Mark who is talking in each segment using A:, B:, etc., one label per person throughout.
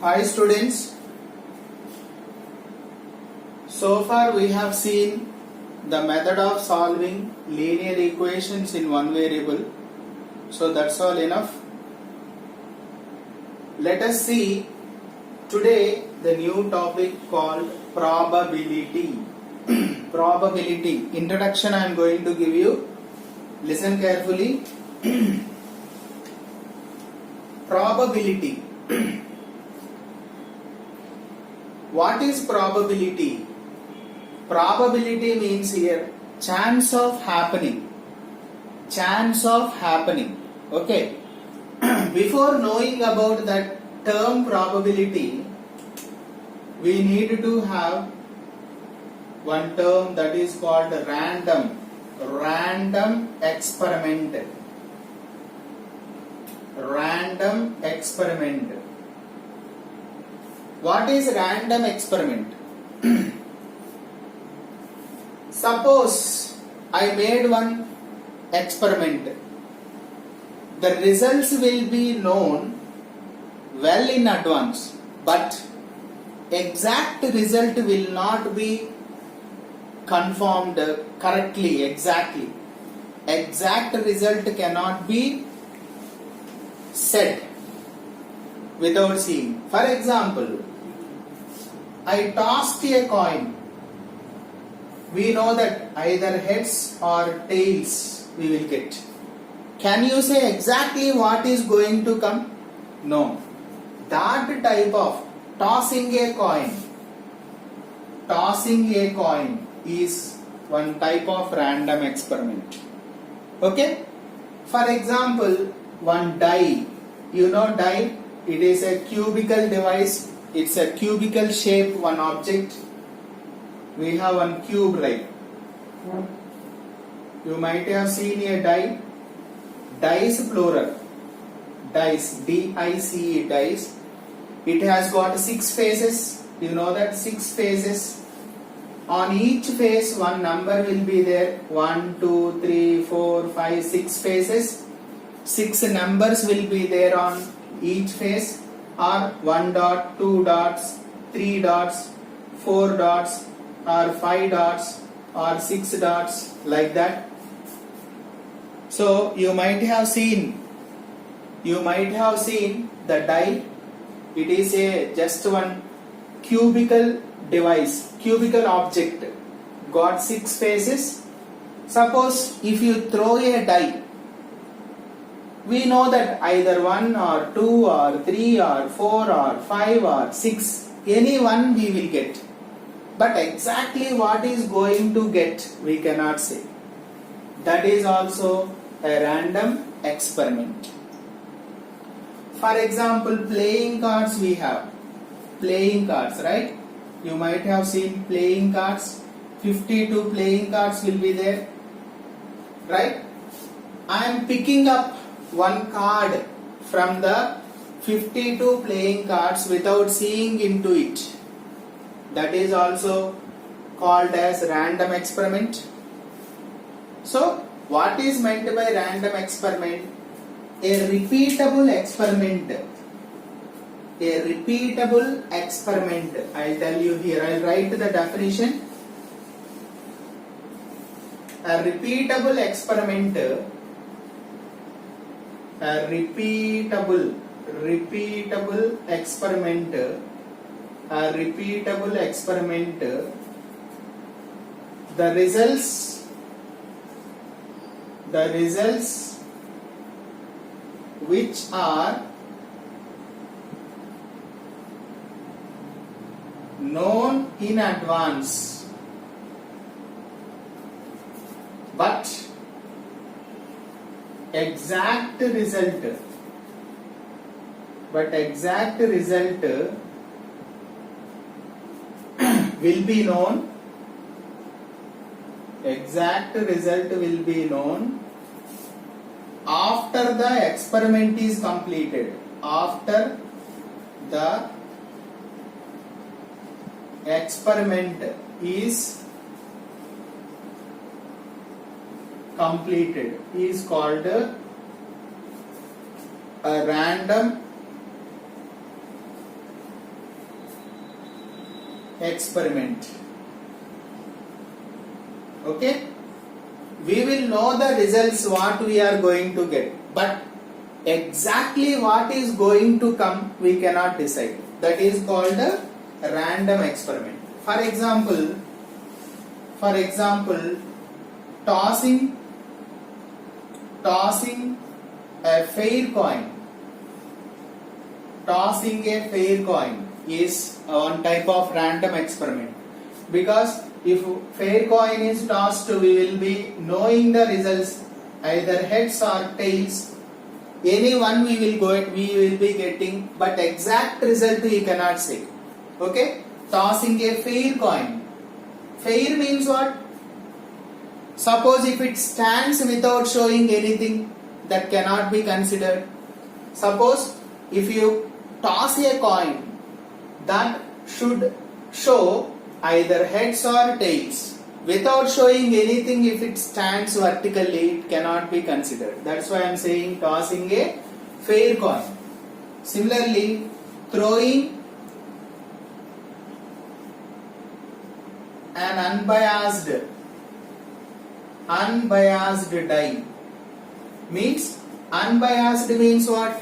A: Hi students, so far we have seen the method of solving linear equations in one variable. So that's all enough. Let us see today the new topic called probability. Probability. Introduction I am going to give you. Listen carefully. Probability. What is probability? Probability means here chance of happening. Chance of happening. Okay. Before knowing about that term probability, we need to have one term that is called random. Random experiment. Random experiment. What is random experiment? Suppose I made one experiment. The results will be known well in advance, but exact result will not be confirmed correctly, exactly. Exact result cannot be said without seeing. For example, I tossed a coin. We know that either heads or tails we will get. Can you say exactly what is going to come? No. That type of tossing a coin is one type of random experiment. Okay? For example, one die. You know die? It is a cubical device. It's a cubical shape, one object. We have one cube, right? You might have seen a die. Dice plural. Dice. D-I-C-E. Dice. It has got 6 faces. You know that 6 faces. On each face, one number will be there. 1, 2, 3, 4, 5, 6 faces. 6 numbers will be there on each face, or 1 dot, 2 dots, 3 dots, 4 dots, or 5 dots, or 6 dots, like that. So you might have seen the die. It is a just one cubical device, cubical object, got 6 faces. Suppose if you throw a die, we know that either 1 or 2 or 3 or 4 or 5 or 6, any one we will get. But exactly what is going to get, we cannot say. That is also a random experiment. For example, playing cards we have. Playing cards, right? You might have seen playing cards. 52 playing cards will be there. Right? I am picking up one card from the 52 playing cards without seeing into it. That is also called as random experiment. So, what is meant by random experiment? A repeatable experiment. A repeatable experiment. I'll tell you here. I'll write the definition. A repeatable experiment. A repeatable experiment. A repeatable experiment. The results which are known in advance, but exact result will be known. Exact result will be known after the experiment is completed. After the experiment is completed is called a random experiment. Okay, we will know the results what we are going to get, but exactly what is going to come we cannot decide. That is called a random experiment. For example, tossing a fair coin. Tossing a fair coin is one type of random experiment, because if fair coin is tossed, we will be knowing the results, either heads or tails. Any one we will be getting, but exact result we cannot say. Okay, tossing a fair coin. Fair means what? Suppose if it stands without showing anything, that cannot be considered. Suppose if you toss a coin, that should show either heads or tails. Without showing anything, if it stands vertically, it cannot be considered. That's why I am saying tossing a fair coin. Similarly, throwing an unbiased die. Unbiased means what?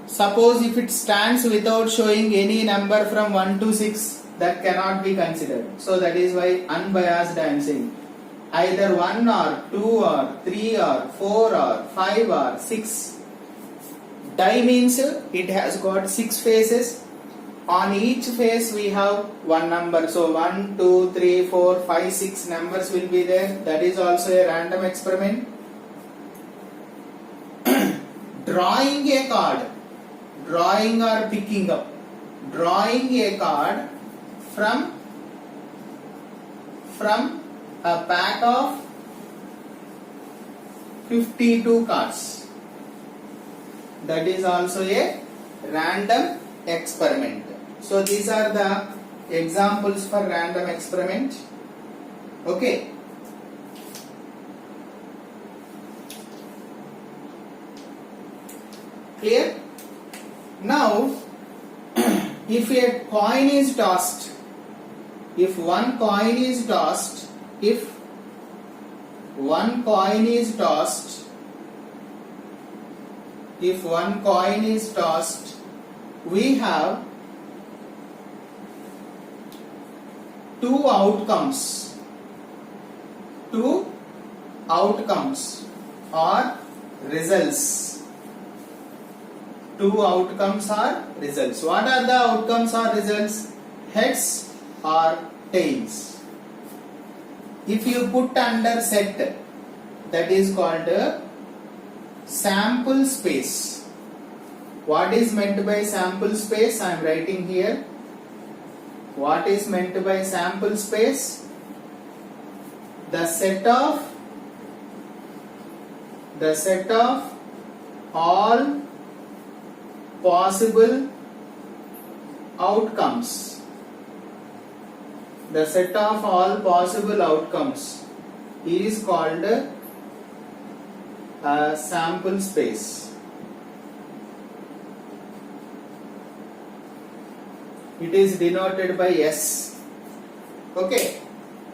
A: Suppose if it stands without showing any number from 1 to 6, that cannot be considered. So that is why unbiased I am saying. Either 1 or 2 or 3 or 4 or 5 or 6. Die means it has got 6 faces. On each face we have one number. So 1, 2, 3, 4, 5, 6 numbers will be there. That is also a random experiment. Drawing a card. Drawing or picking up. Drawing a card from a pack of 52 cards. That is also a random experiment. So these are the examples for random experiment. Okay. Clear? Now, if a coin is tossed, if one coin is tossed, we have two outcomes or results. Two outcomes or results. What are the outcomes or results? Heads or tails. If you put under set, that is called sample space. What is meant by sample space? I am writing here. What is meant by sample space? The set of all possible outcomes. The set of all possible outcomes is called a sample space. It is denoted by S. Okay.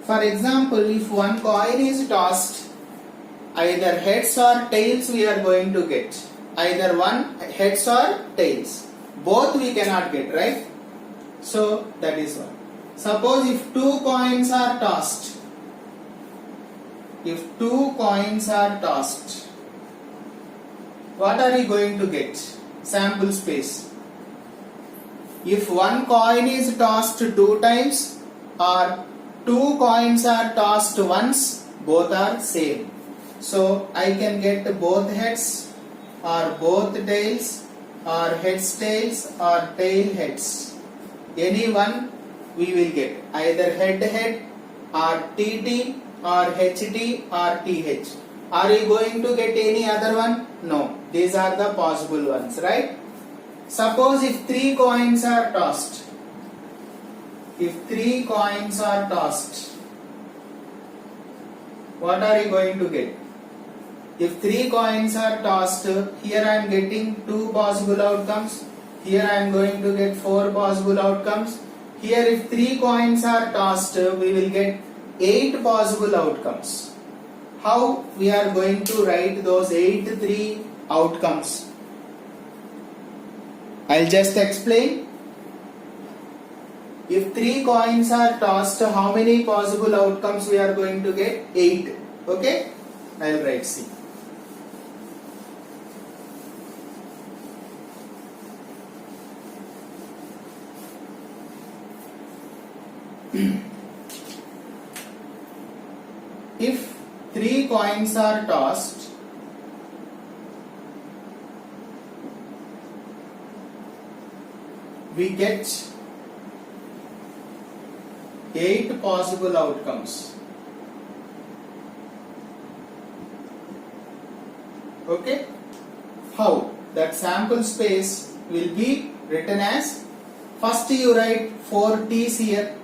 A: For example, if one coin is tossed, either heads or tails we are going to get. Either one heads or tails. Both we cannot get, right? So that is one. Suppose if two coins are tossed. What are we going to get? Sample space. If one coin is tossed 2 times or 2 coins are tossed once, both are same. So I can get both heads or both tails or heads tails or tail heads. Any one we will get, either head or TT or HT or TH. Are you going to get any other one? No. These are the possible ones, right? Suppose if 3 coins are tossed. What are you going to get? If 3 coins are tossed, here I am getting 2 possible outcomes. Here I am going to get 4 possible outcomes. Here if 3 coins are tossed, we will get 8 possible outcomes. How we are going to write those 3 outcomes? I'll just explain. If 3 coins are tossed, how many possible outcomes we are going to get? 8. Okay? I'll write C. If 3 coins are tossed, we get 8 possible outcomes. Okay? How? That sample space will be written as, first you write 4 T's here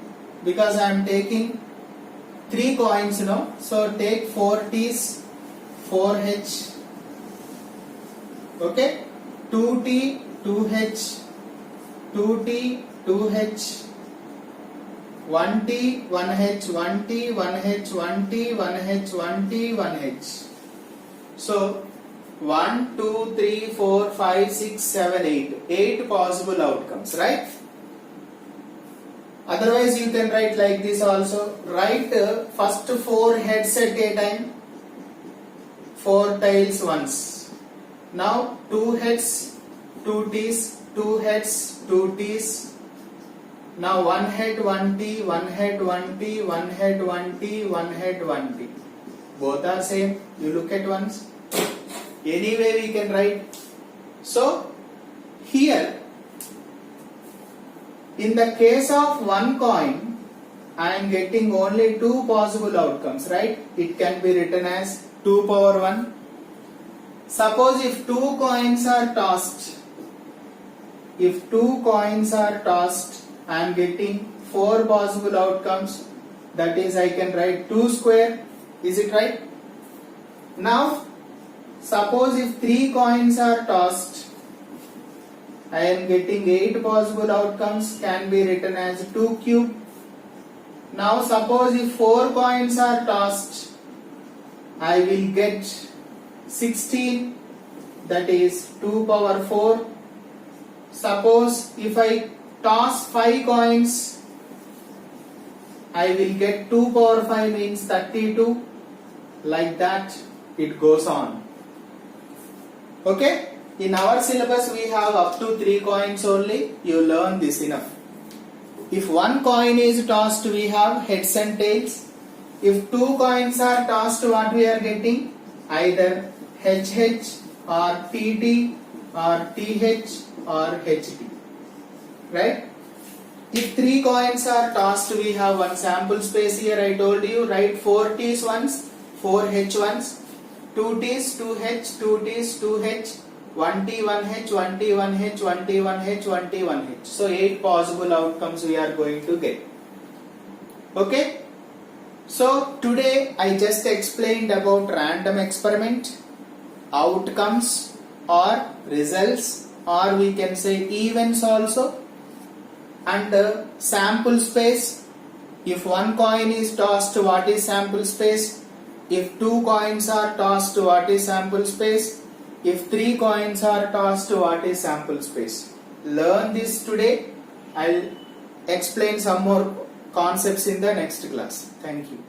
A: because I am taking 3 coins now. So take 4 T's, 4H, okay? 2T, 2H, 2T, 2H, 1T, 1H, 1T, 1H, 1T, 1H, 1T, 1H. So 1, 2, 3, 4, 5, 6, 7, 8. 8 possible outcomes, right? Otherwise you can write like this also. Write first 4 heads at a time, 4 tails once. Now 2 heads, 2 T's, 2 heads, 2 T's. Now 1 head, 1 T, 1 head, 1 T, 1 head, 1 T, 1 head, 1 T. Both are same. You look at once. Anyway we can write. So here, in the case of 1 coin, I am getting only 2 possible outcomes, right? It can be written as 2 power 1. Suppose if 2 coins are tossed, I am getting 4 possible outcomes. That is, I can write 2 square. Is it right? Now, suppose if 3 coins are tossed, I am getting 8 possible outcomes, can be written as 2 cube. Now suppose if 4 coins are tossed, I will get 16, that is 2 power 4. Suppose if I toss 5 coins, I will get 2 power 5 means 32. Like that it goes on. Okay? In our syllabus we have up to 3 coins only. You learn this enough. If 1 coin is tossed, we have heads and tails. If 2 coins are tossed, what we are getting? Either HH or TT or TH or HT. Right? If 3 coins are tossed, we have one sample space here. I told you, write 4 T's once, 4 H once, 2 T's, 2 H, 2 T's, 2 H, 1 T, 1 H, 1 T, 1 H, 1 T, 1 H, 1 T, 1 H. So 8 possible outcomes we are going to get. Okay? So today I just explained about random experiment, outcomes or results, or we can say events also, and sample space. If 1 coin is tossed, what is sample space? If 2 coins are tossed, what is sample space? If 3 coins are tossed, what is sample space? Learn this today. I'll explain some more concepts in the next class. Thank you.